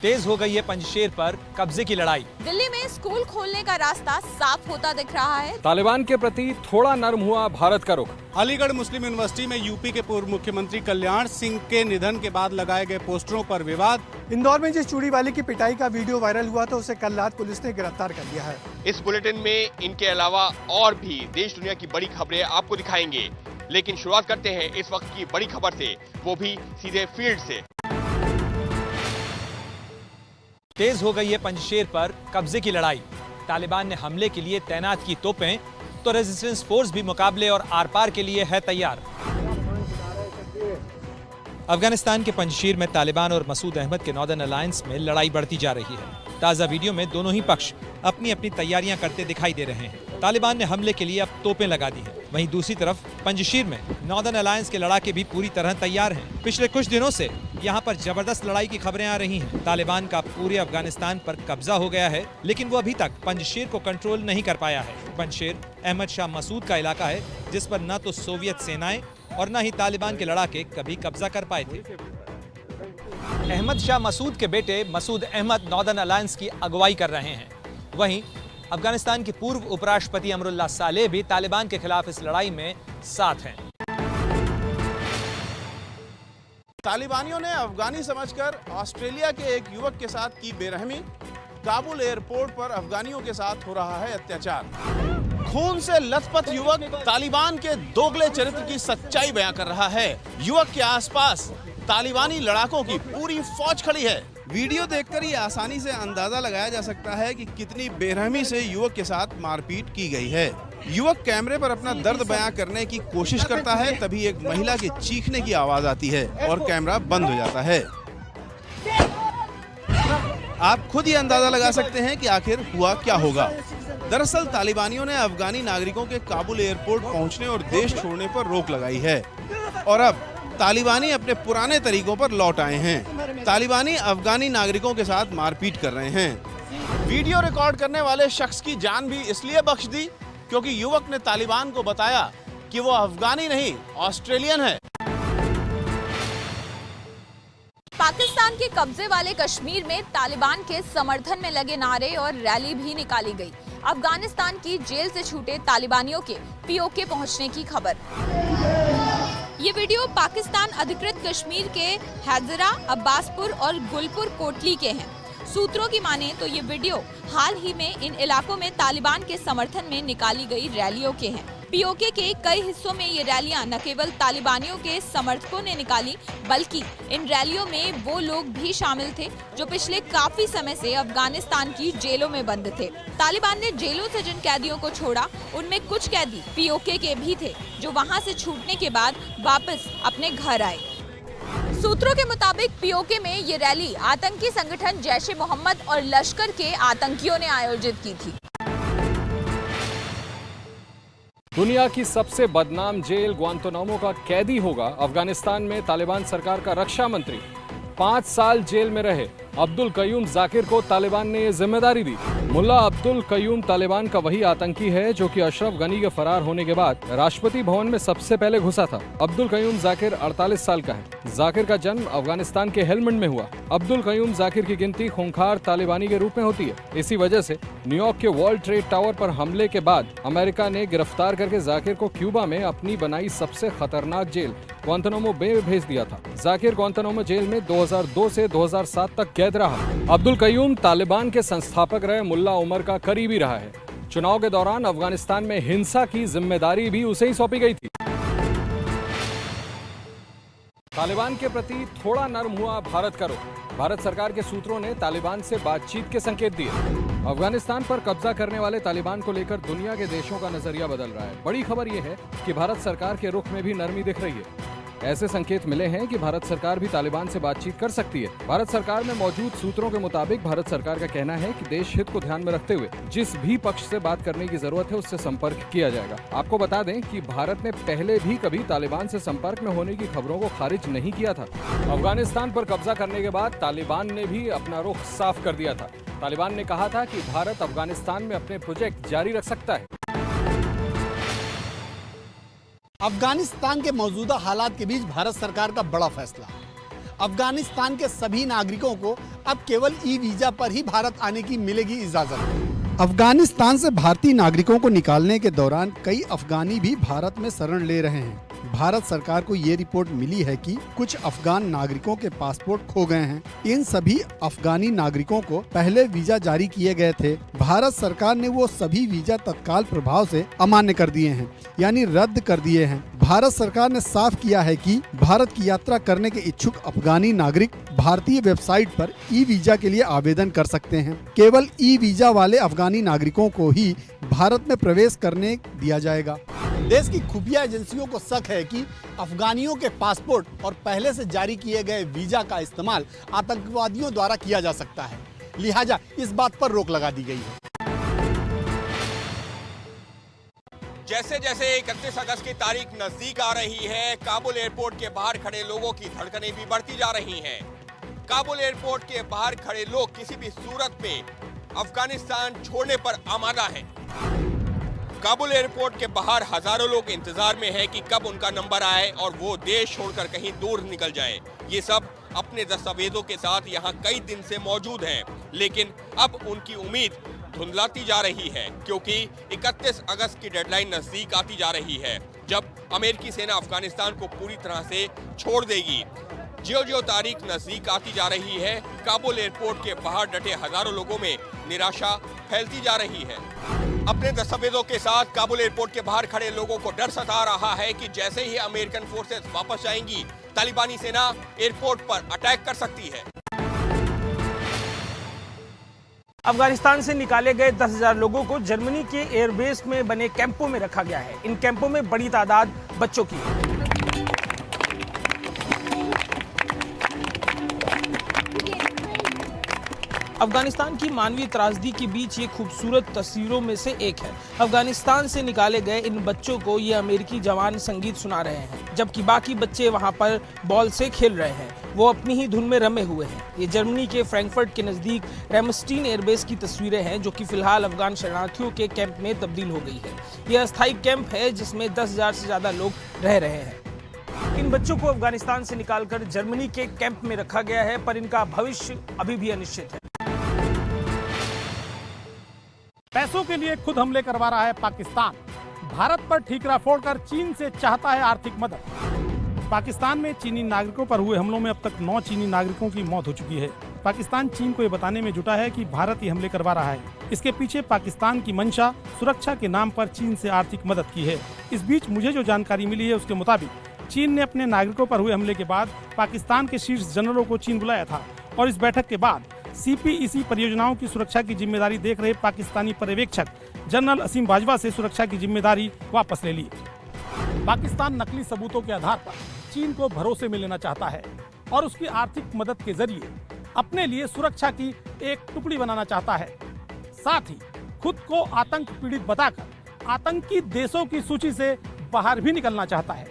तेज हो गई है पंजशेर पर कब्जे की लड़ाई। दिल्ली में स्कूल खोलने का रास्ता साफ होता दिख रहा है। तालिबान के प्रति थोड़ा नर्म हुआ भारत का रुख। अलीगढ़ मुस्लिम यूनिवर्सिटी में यूपी के पूर्व मुख्यमंत्री कल्याण सिंह के निधन के बाद लगाए गए पोस्टरों पर विवाद। इंदौर में जिस चूड़ी वाले की पिटाई का वीडियो वायरल हुआ था उसे कल रात पुलिस ने गिरफ्तार कर लिया है। इस बुलेटिन में इनके अलावा और भी देश दुनिया की बड़ी खबरें आपको दिखाएंगे, लेकिन शुरुआत करते हैं इस वक्त की बड़ी खबर से, वो भी सीधे फील्ड से। तेज हो गई है पंजशेर पर कब्जे की लड़ाई। तालिबान ने हमले के लिए तैनात की तोपें, तो रेजिस्टेंस फोर्स भी मुकाबले और आर पार के लिए है तैयार। अफगानिस्तान के पंजशीर में तालिबान और मसूद अहमद के नॉर्दर्न अलायंस में लड़ाई बढ़ती जा रही है। ताजा वीडियो में दोनों ही पक्ष अपनी अपनी तैयारियां करते दिखाई दे रहे हैं। तालिबान ने हमले के लिए अब तोपें लगा दी हैं। वहीं दूसरी तरफ पंजशीर में नॉर्दर्न अलायंस के लड़ाके भी पूरी तरह तैयार हैं। पिछले कुछ दिनों से यहां पर जबरदस्त लड़ाई की खबरें आ रही हैं। तालिबान का पूरे अफगानिस्तान पर कब्जा हो गया है, लेकिन वो अभी तक पंजशीर को कंट्रोल नहीं कर पाया है। पंजशीर अहमद शाह मसूद का इलाका है, जिस पर न तो सोवियत सेनाएं और न ही तालिबान के लड़ाके कभी कब्जा कर पाए थे। अहमद शाह मसूद के बेटे मसूद अहमद नॉर्दर्न अलायंस की अगुवाई कर रहे हैं। वहीं अफगानिस्तान के पूर्व उपराष्ट्रपति अमरुल्लाह सालेह भी तालिबान के खिलाफ इस लड़ाई में साथ हैं। तालिबानियों ने अफगानी समझकर ऑस्ट्रेलिया के एक युवक के साथ की बेरहमी। काबुल एयरपोर्ट पर अफगानियों के साथ हो रहा है अत्याचार। खून से लथपथ युवक तालिबान के दोगले चरित्र की सच्चाई बयां कर रहा है। युवक के आसपास तालिबानी लड़ाकों की पूरी फौज खड़ी है। वीडियो देखकर ये आसानी से अंदाजा लगाया जा सकता है कि कितनी बेरहमी से युवक के साथ मारपीट की गई है। युवक कैमरे पर अपना दर्द बयां करने की कोशिश करता है, तभी एक महिला के चीखने की आवाज आती है और कैमरा बंद हो जाता है। आप खुद ही अंदाजा लगा सकते हैं कि आखिर हुआ क्या होगा। दरअसल तालिबानियों ने अफगानी नागरिकों के काबुल एयरपोर्ट पहुंचने और देश छोड़ने पर रोक लगाई है और अब तालिबानी अपने पुराने तरीकों पर लौट आए हैं। तालिबानी अफगानी नागरिकों के साथ मारपीट कर रहे हैं। वीडियो रिकॉर्ड करने वाले शख्स की जान भी इसलिए बख्श दी क्योंकि युवक ने तालिबान को बताया कि वो अफगानी नहीं, ऑस्ट्रेलियन है। पाकिस्तान के कब्जे वाले कश्मीर में तालिबान के समर्थन में लगे नारे और रैली भी निकाली गई। अफगानिस्तान की जेल से छूटे तालिबानियों के पीओके पहुंचने की खबर। ये वीडियो पाकिस्तान अधिकृत कश्मीर के हैदरा, अब्बासपुर और गुलपुर कोटली के हैं। सूत्रों की माने तो ये वीडियो हाल ही में इन इलाकों में तालिबान के समर्थन में निकाली गई रैलियों के हैं। पीओके के कई हिस्सों में ये रैलियां न केवल तालिबानियों के समर्थकों ने निकाली, बल्कि इन रैलियों में वो लोग भी शामिल थे जो पिछले काफी समय से अफगानिस्तान की जेलों में बंद थे। तालिबान ने जेलों से जिन कैदियों को छोड़ा, उनमें कुछ कैदी पीओके के भी थे जो वहां से छूटने के बाद वापस अपने घर आए। सूत्रों के मुताबिक पीओके में ये रैली आतंकी संगठन जैश-ए-मोहम्मद और लश्कर के आतंकियों ने आयोजित की थी। दुनिया की सबसे बदनाम जेल ग्वांतानामो का कैदी होगा अफगानिस्तान में तालिबान सरकार का रक्षा मंत्री। 5 साल जेल में रहे अब्दुल कयूम जाकिर को तालिबान ने ये जिम्मेदारी दी। मुल्ला अब्दुल कयूम तालिबान का वही आतंकी है जो कि अशरफ गनी के फरार होने के बाद राष्ट्रपति भवन में सबसे पहले घुसा था। अब्दुल कयूम जाकिर 48 साल का है। जाकिर का जन्म अफगानिस्तान के हेलमंड में हुआ। अब्दुल कयूम जाकिर की गिनती खूंखार तालिबानी के रूप में होती है। इसी वजह से न्यूयॉर्क के वर्ल्ड ट्रेड टावर पर हमले के बाद अमेरिका ने गिरफ्तार करके जाकिर को क्यूबा में अपनी बनाई सबसे खतरनाक जेल ग्वांतानामो बे में भेज दिया था। जाकिर ग्वांतानामो जेल में 2002 से 2007 तक कैद रहा। अब्दुल कयूम तालिबान के संस्थापक रहे मुल्ला उमर का करीबी रहा है। चुनाव के दौरान अफगानिस्तान में हिंसा की जिम्मेदारी भी उसे ही सौंपी गई थी। तालिबान के प्रति थोड़ा नर्म हुआ भारत का रुख। भारत सरकार के सूत्रों ने तालिबान से बातचीत के संकेत दिए। अफगानिस्तान पर कब्जा करने वाले तालिबान को लेकर दुनिया के देशों का नजरिया बदल रहा है। बड़ी खबर यह है कि भारत सरकार के रुख में भी नरमी दिख रही है। ऐसे संकेत मिले हैं कि भारत सरकार भी तालिबान से बातचीत कर सकती है। भारत सरकार में मौजूद सूत्रों के मुताबिक भारत सरकार का कहना है कि देश हित को ध्यान में रखते हुए जिस भी पक्ष से बात करने की जरूरत है उससे संपर्क किया जाएगा। आपको बता दें कि भारत ने पहले भी कभी तालिबान से संपर्क में होने की खबरों को खारिज नहीं किया था। अफगानिस्तान पर कब्जा करने के बाद तालिबान ने भी अपना रुख साफ कर दिया था। तालिबान ने कहा था कि भारत अफगानिस्तान में अपने प्रोजेक्ट जारी रख सकता है। अफगानिस्तान के मौजूदा हालात के बीच भारत सरकार का बड़ा फैसला। अफगानिस्तान के सभी नागरिकों को अब केवल ई वीजा पर ही भारत आने की मिलेगी इजाजत। अफगानिस्तान से भारतीय नागरिकों को निकालने के दौरान कई अफगानी भी भारत में शरण ले रहे हैं। भारत सरकार को ये रिपोर्ट मिली है कि कुछ अफगान नागरिकों के पासपोर्ट खो गए हैं। इन सभी अफगानी नागरिकों को पहले वीजा जारी किए गए थे। भारत सरकार ने वो सभी वीजा तत्काल प्रभाव से अमान्य कर दिए हैं, यानी रद्द कर दिए हैं। भारत सरकार ने साफ किया है कि भारत की यात्रा करने के इच्छुक अफगानी नागरिक भारतीय वेबसाइट पर ई वीजा के लिए आवेदन कर सकते हैं। केवल ई वीजा वाले अफगानी नागरिकों को ही भारत में प्रवेश करने दिया जाएगा। देश की खुफिया एजेंसियों को शक है कि अफगानियों के पासपोर्ट और पहले से जारी किए गए वीजा का इस्तेमाल आतंकवादियों द्वारा किया जा सकता है, लिहाजा इस बात पर रोक लगा दी गई है। जैसे जैसे 31 अगस्त की तारीख नजदीक आ रही है, काबुल एयरपोर्ट के बाहर खड़े लोगों की धड़कनें भी बढ़ती जा रही हैं। काबुल एयरपोर्ट के बाहर खड़े लोग किसी भी सूरत में अफगानिस्तान छोड़ने पर आमादा हैं। काबुल एयरपोर्ट के बाहर हजारों लोग इंतजार में हैं कि कब उनका नंबर आए और वो देश छोड़कर कहीं दूर निकल जाए। ये सब अपने दस्तावेजों के साथ यहाँ कई दिन से मौजूद हैं, लेकिन अब उनकी उम्मीद धुंधलाती जा रही है, क्योंकि 31 अगस्त की डेडलाइन नजदीक आती जा रही है, जब अमेरिकी सेना अफगानिस्तान को पूरी तरह से छोड़ देगी। ज्यों-ज्यों तारीख नजदीक आती जा रही है, काबुल एयरपोर्ट के बाहर डटे हजारों लोगों में निराशा फैलती जा रही है। अपने दस्तावेजों के साथ काबुल एयरपोर्ट के बाहर खड़े लोगों को डर सता रहा है कि जैसे ही अमेरिकन फोर्सेस वापस आएंगी, तालिबानी सेना एयरपोर्ट पर अटैक कर सकती है। अफगानिस्तान से निकाले गए 10,000 लोगों को जर्मनी के एयरबेस में बने कैंपों में रखा गया है। इन कैंपों में बड़ी तादाद बच्चों की है। अफगानिस्तान की मानवीय त्रासदी के बीच ये खूबसूरत तस्वीरों में से एक है। अफगानिस्तान से निकाले गए इन बच्चों को ये अमेरिकी जवान संगीत सुना रहे हैं, जबकि बाकी बच्चे वहां पर बॉल से खेल रहे हैं। वो अपनी ही धुन में रमे हुए हैं। ये जर्मनी के फ्रैंकफर्ट के नजदीक रेमस्टीन एयरबेस की तस्वीरें हैं, जो कि फिलहाल अफगान शरणार्थियों के कैंप में तब्दील हो गई है। यह अस्थायी कैंप है जिसमें 10,000 से ज्यादा लोग रह रहे हैं। इन बच्चों को अफगानिस्तान से निकालकर जर्मनी के कैंप में रखा गया है, पर इनका भविष्य अभी भी अनिश्चित है। पैसों के लिए खुद हमले करवा रहा है पाकिस्तान। भारत पर ठीकरा फोड़कर चीन से चाहता है आर्थिक मदद। पाकिस्तान में चीनी नागरिकों पर हुए हमलों में अब तक 9 चीनी नागरिकों की मौत हो चुकी है। पाकिस्तान चीन को ये बताने में जुटा है कि भारत ये हमले करवा रहा है। इसके पीछे पाकिस्तान की मंशा सुरक्षा के नाम पर चीन से आर्थिक मदद की है। इस बीच मुझे जो जानकारी मिली है उसके मुताबिक चीन ने अपने नागरिकों पर हुए हमले के बाद पाकिस्तान के शीर्ष जनरलों को चीन बुलाया था और इस बैठक के बाद CPEC परियोजनाओं की सुरक्षा की जिम्मेदारी देख रहे पाकिस्तानी पर्यवेक्षक जनरल असीम बाजवा से सुरक्षा की जिम्मेदारी वापस ले ली। पाकिस्तान नकली सबूतों के आधार पर चीन को भरोसे में लेना चाहता है और उसकी आर्थिक मदद के जरिए अपने लिए सुरक्षा की एक टुकड़ी बनाना चाहता है। साथ ही खुद को आतंक पीड़ित बताकर आतंकी देशों की सूची से बाहर भी निकलना चाहता है।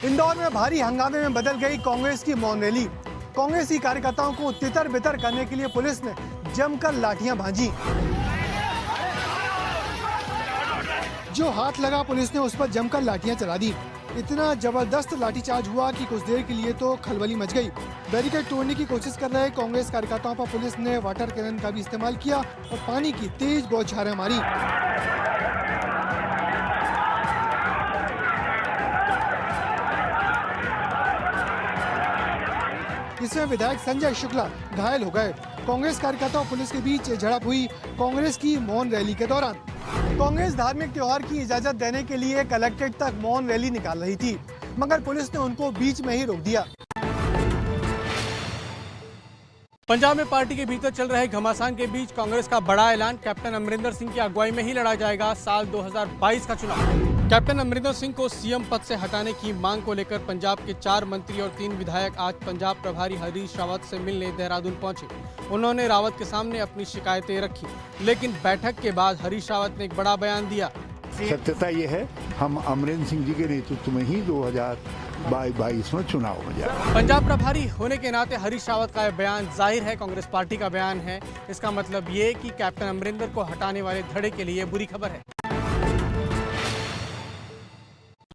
इंदौर में भारी हंगामे में बदल गई कांग्रेस की मौन रैली। कांग्रेसी कार्यकर्ताओं को तितर बितर करने के लिए पुलिस ने जमकर लाठियां भांजी। जो हाथ लगा पुलिस ने उस पर जमकर लाठियां चला दी। इतना जबरदस्त लाठीचार्ज हुआ कि कुछ देर के लिए तो खलबली मच गई। बैरिकेड तोड़ने की कोशिश कर रहे कांग्रेस कार्यकर्ताओं पर पुलिस ने वाटर कैनन का भी इस्तेमाल किया और पानी की तेज बौछारें मारी। इसमें विधायक संजय शुक्ला घायल हो गए। कांग्रेस कार्यकर्ता और पुलिस के बीच झड़प हुई कांग्रेस की मौन रैली के दौरान। कांग्रेस धार्मिक त्योहार की इजाजत देने के लिए कलेक्ट्रेट तक मौन रैली निकाल रही थी, मगर पुलिस ने उनको बीच में ही रोक दिया। पंजाब में पार्टी के भीतर चल रहे घमासान के बीच कांग्रेस का बड़ा ऐलान। कैप्टन अमरिंदर सिंह की अगुवाई में ही लड़ा जाएगा साल 2022 का चुनाव। कैप्टन अमरिंदर सिंह को सीएम पद से हटाने की मांग को लेकर पंजाब के 4 मंत्री और 3 विधायक आज पंजाब प्रभारी हरीश रावत से मिलने देहरादून पहुंचे। उन्होंने रावत के सामने अपनी शिकायतें रखी, लेकिन बैठक के बाद हरीश रावत ने एक बड़ा बयान दिया। सत्यता ये है, हम अमरिंदर सिंह जी के नेतृत्व में ही 2022 में चुनाव हो जाए। पंजाब प्रभारी होने के नाते हरीश रावत का यह बयान जाहिर है कांग्रेस पार्टी का बयान है। इसका मतलब ये कि कैप्टन अमरिंदर को हटाने वाले धड़े के लिए बुरी खबर है।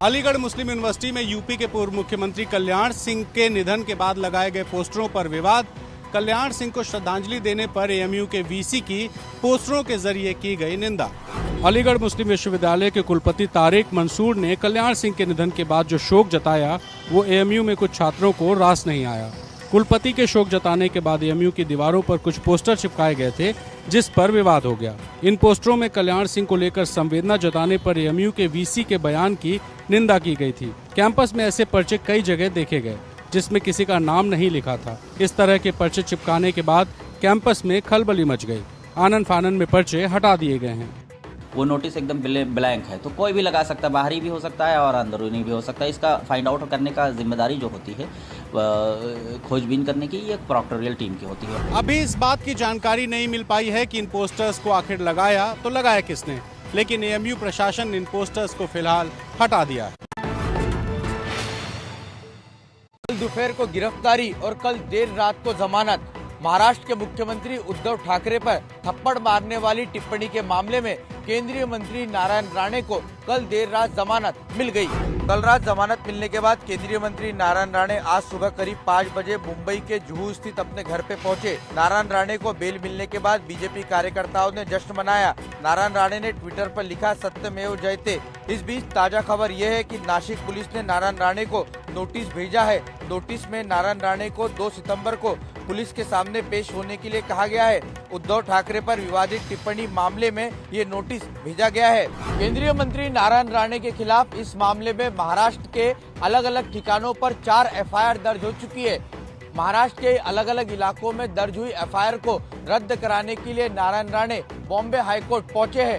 अलीगढ़ मुस्लिम यूनिवर्सिटी में यूपी के पूर्व मुख्यमंत्री कल्याण सिंह के निधन के बाद लगाए गए पोस्टरों पर विवाद। कल्याण सिंह को श्रद्धांजलि देने पर एएमयू के वीसी की पोस्टरों के जरिए की गई निंदा। अलीगढ़ मुस्लिम विश्वविद्यालय के कुलपति तारिक मंसूर ने कल्याण सिंह के निधन के बाद जो शोक जताया वो एएमयू में कुछ छात्रों को रास नहीं आया। कुलपति के शोक जताने के बाद एएमयू की दीवारों पर कुछ पोस्टर चिपकाए गए थे जिस पर विवाद हो गया। इन पोस्टरों में कल्याण सिंह को लेकर संवेदना जताने पर एएमयू के वीसी के बयान की निंदा की गई थी। कैंपस में ऐसे पर्चे कई जगह देखे गए जिसमें किसी का नाम नहीं लिखा था। इस तरह के पर्चे चिपकाने के बाद कैंपस में खलबली मच गई। आनन फानन में पर्चे हटा दिए गए हैं। वो नोटिस एकदम ब्लैंक है, तो कोई भी लगा सकता है, बाहरी भी हो सकता है और अंदरूनी भी हो सकता है। इसका फाइंड आउट करने का जिम्मेदारी जो होती है खोजबीन करने की ये प्रॉक्टोरियल टीम की होती है। अभी इस बात की जानकारी नहीं मिल पाई है कि इन पोस्टर्स को आखिर लगाया तो लगाया किसने, लेकिन एएमयू प्रशासन ने इन पोस्टर्स को फिलहाल हटा दिया है। कल दोपहर को गिरफ्तारी और कल देर रात को जमानत। महाराष्ट्र के मुख्यमंत्री उद्धव ठाकरे पर थप्पड़ मारने वाली टिप्पणी के मामले में केंद्रीय मंत्री नारायण राणे को कल देर रात जमानत मिल गई। कल रात जमानत मिलने के बाद केंद्रीय मंत्री नारायण राणे आज सुबह करीब 5 बजे मुंबई के जुहू स्थित अपने घर पे पहुंचे। नारायण राणे को बेल मिलने के बाद बीजेपी कार्यकर्ताओं ने जश्न मनाया। नारायण राणे ने ट्विटर पर लिखा, सत्यमेव जयते। इस बीच ताजा खबर यह है कि नासिक पुलिस ने नारायण राणे को नोटिस भेजा है। नोटिस में नारायण राणे को 2 सितंबर को पुलिस के सामने पेश होने के लिए कहा गया है। उद्धव ठाकरे पर विवादित टिप्पणी मामले में ये नोटिस भेजा गया है। केंद्रीय मंत्री नारायण राणे के खिलाफ इस मामले में महाराष्ट्र के अलग अलग ठिकानों पर 4 एफआईआर दर्ज हो चुकी है। महाराष्ट्र के अलग अलग इलाकों में दर्ज हुई एफआईआर को रद्द कराने के लिए नारायण राणे बॉम्बे हाईकोर्ट पहुंचे हैं।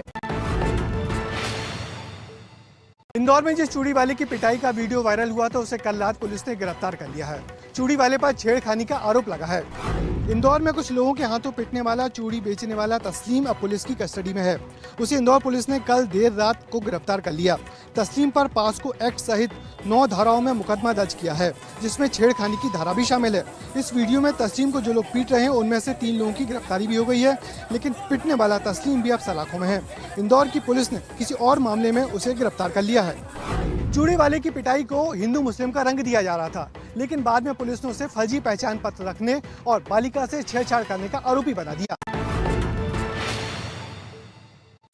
इंदौर में जिस चूड़ी वाले की पिटाई का वीडियो वायरल हुआ था उसे कल रात पुलिस ने गिरफ्तार कर लिया है। चूड़ी वाले पर छेड़खानी का आरोप लगा है। इंदौर में कुछ लोगों के हाथों पिटने वाला चूड़ी बेचने वाला तस्लीम अब पुलिस की कस्टडी में है। उसे इंदौर पुलिस ने कल देर रात को गिरफ्तार कर लिया। तस्लीम पर पास्को एक्ट सहित 9 धाराओं में मुकदमा दर्ज किया है जिसमें छेड़खानी की धारा भी शामिल है। इस वीडियो में तस्लीम को जो लोग पीट रहे हैं उनमें से 3 लोगों की गिरफ्तारी भी हो गई है, लेकिन पिटने वाला तस्लीम भी अब सलाखों में है। इंदौर की पुलिस ने किसी और मामले में उसे गिरफ्तार कर लिया है। चूड़ी वाले की पिटाई को हिंदू मुस्लिम का रंग दिया जा रहा था, लेकिन बाद में पुलिस ने उसे फर्जी पहचान पत्र रखने और बालिका से छेड़छाड़ करने का आरोपी बना दिया।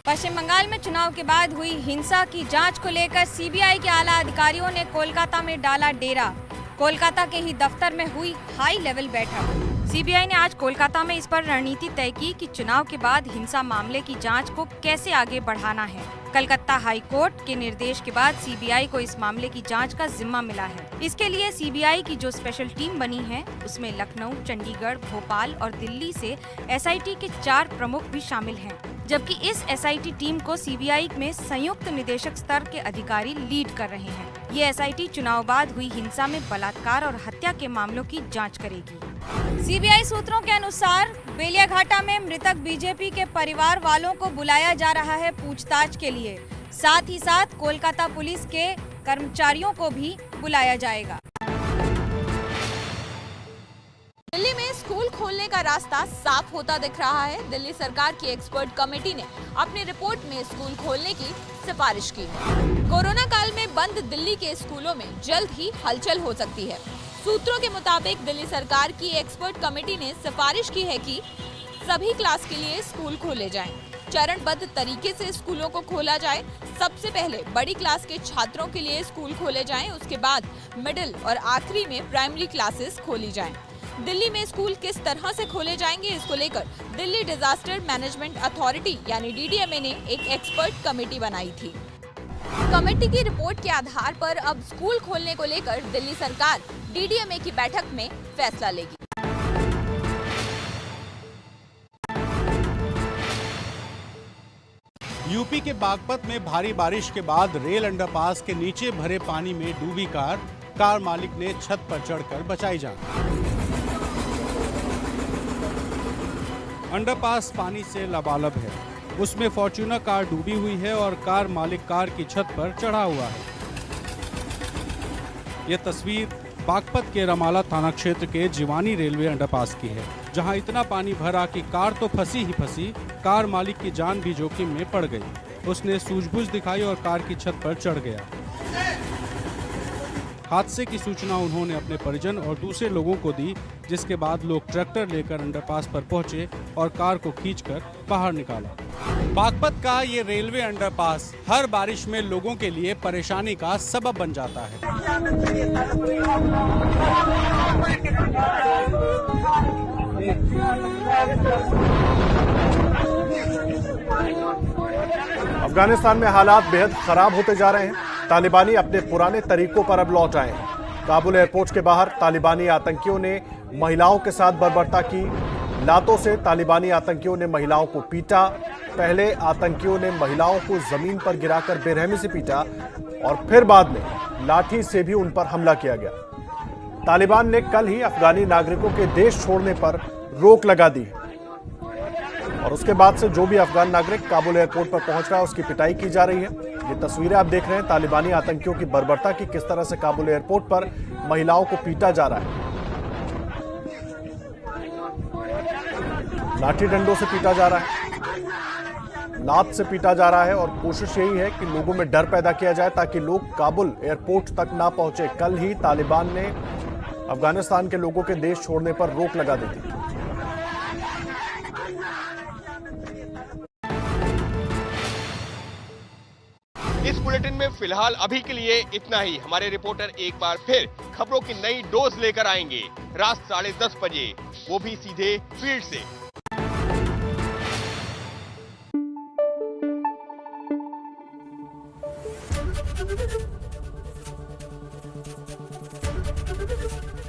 पश्चिम बंगाल में चुनाव के बाद हुई हिंसा की जांच को लेकर सीबीआई के आला अधिकारियों ने कोलकाता में डाला डेरा। कोलकाता के ही दफ्तर में हुई हाई लेवल बैठक। सीबीआई ने आज कोलकाता में इस पर रणनीति तय की कि चुनाव के बाद हिंसा मामले की जांच को कैसे आगे बढ़ाना है। कलकत्ता हाई कोर्ट के निर्देश के बाद सीबीआई को इस मामले की जांच का जिम्मा मिला है। इसके लिए सीबीआई की जो स्पेशल टीम बनी है उसमें लखनऊ, चंडीगढ़, भोपाल और दिल्ली से एसआईटी के 4 प्रमुख भी शामिल हैं। जबकि इस एसआईटी टीम को सीबीआई में संयुक्त निदेशक स्तर के अधिकारी लीड कर रहे हैं। ये एसआईटी चुनाव बाद हुई हिंसा में बलात्कार और हत्या के मामलों की जांच करेगी। सीबीआई सूत्रों के अनुसार बेलियाघाटा में मृतक बीजेपी के परिवार वालों को बुलाया जा रहा है पूछताछ के लिए। साथ ही साथ कोलकाता पुलिस के कर्मचारियों को भी बुलाया जाएगा। दिल्ली में स्कूल खोलने का रास्ता साफ होता दिख रहा है। दिल्ली सरकार की एक्सपर्ट कमेटी ने अपनी रिपोर्ट में स्कूल खोलने की सिफारिश की है। कोरोना काल में बंद दिल्ली के स्कूलों में जल्द ही हलचल हो सकती है। सूत्रों के मुताबिक दिल्ली सरकार की एक्सपर्ट कमेटी ने सिफारिश की है कि सभी क्लास के लिए स्कूल खोले जाएं। चरणबद्ध तरीके से स्कूलों को खोला जाए। सबसे पहले बड़ी क्लास के छात्रों के लिए स्कूल खोले जाएं, उसके बाद मिडिल और आखिरी में प्राइमरी क्लासेस खोली जाएं। दिल्ली में स्कूल किस तरह से खोले जाएंगे, इसको लेकर दिल्ली डिजास्टर मैनेजमेंट अथॉरिटी यानी डीडीएमए ने एक एक्सपर्ट कमेटी बनाई थी। कमेटी की रिपोर्ट के आधार पर अब स्कूल खोलने को लेकर दिल्ली सरकार डीडीएमए की बैठक में फैसला लेगी। यूपी के बागपत में भारी बारिश के बाद रेल अंडरपास के नीचे भरे पानी में डूबी कार मालिक ने छत पर चढ़कर बचाई जान। अंडरपास पानी से लबालब है। उसमें फॉर्च्यूनर कार डूबी हुई है और कार मालिक कार की छत पर चढ़ा हुआ है। यह तस्वीर बागपत के रमाला थाना क्षेत्र के जिवानी रेलवे अंडरपास की है, जहां इतना पानी भरा कि कार तो फंसी ही फंसी, कार मालिक की जान भी जोखिम में पड़ गई। उसने सूझबूझ दिखाई और कार की छत पर चढ़ गया। हादसे की सूचना उन्होंने अपने परिजन और दूसरे लोगों को दी, जिसके बाद लोग ट्रैक्टर लेकर अंडरपास पर पहुंचे और कार को खींचकर बाहर निकाला। बागपत का ये रेलवे अंडरपास हर बारिश में लोगों के लिए परेशानी का सबब बन जाता है। अफगानिस्तान में हालात बेहद खराब होते जा रहे हैं। तालिबानी अपने पुराने तरीकों पर अब लौट आए हैं। काबुल एयरपोर्ट के बाहर तालिबानी आतंकियों ने महिलाओं के साथ बर्बरता की। लातों से तालिबानी आतंकियों ने महिलाओं को पीटा। पहले आतंकियों ने महिलाओं को जमीन पर गिराकर बेरहमी से पीटा और फिर बाद में लाठी से भी उन पर हमला किया गया। तालिबान ने कल ही अफगानी नागरिकों के देश छोड़ने पर रोक लगा दी है और उसके बाद से जो भी अफगान नागरिक काबुल एयरपोर्ट पर पहुंच रहा है उसकी पिटाई की जा रही है। ये तस्वीरें आप देख रहे हैं तालिबानी आतंकियों की बर्बरता की, किस तरह से काबुल एयरपोर्ट पर महिलाओं को पीटा जा रहा है। लाठी डंडों से पीटा जा रहा है, लात से पीटा जा रहा है और कोशिश यही है कि लोगों में डर पैदा किया जाए ताकि लोग काबुल एयरपोर्ट तक ना पहुंचे। कल ही तालिबान ने अफगानिस्तान के लोगों के देश छोड़ने पर रोक लगा दी थी। इस बुलेटिन में फिलहाल अभी के लिए इतना ही। हमारे रिपोर्टर एक बार फिर खबरों की नई डोज लेकर आएंगे रात 10:30 बजे, वो भी सीधे फील्ड से।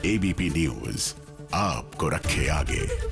एबीपी न्यूज आपको रखे आगे।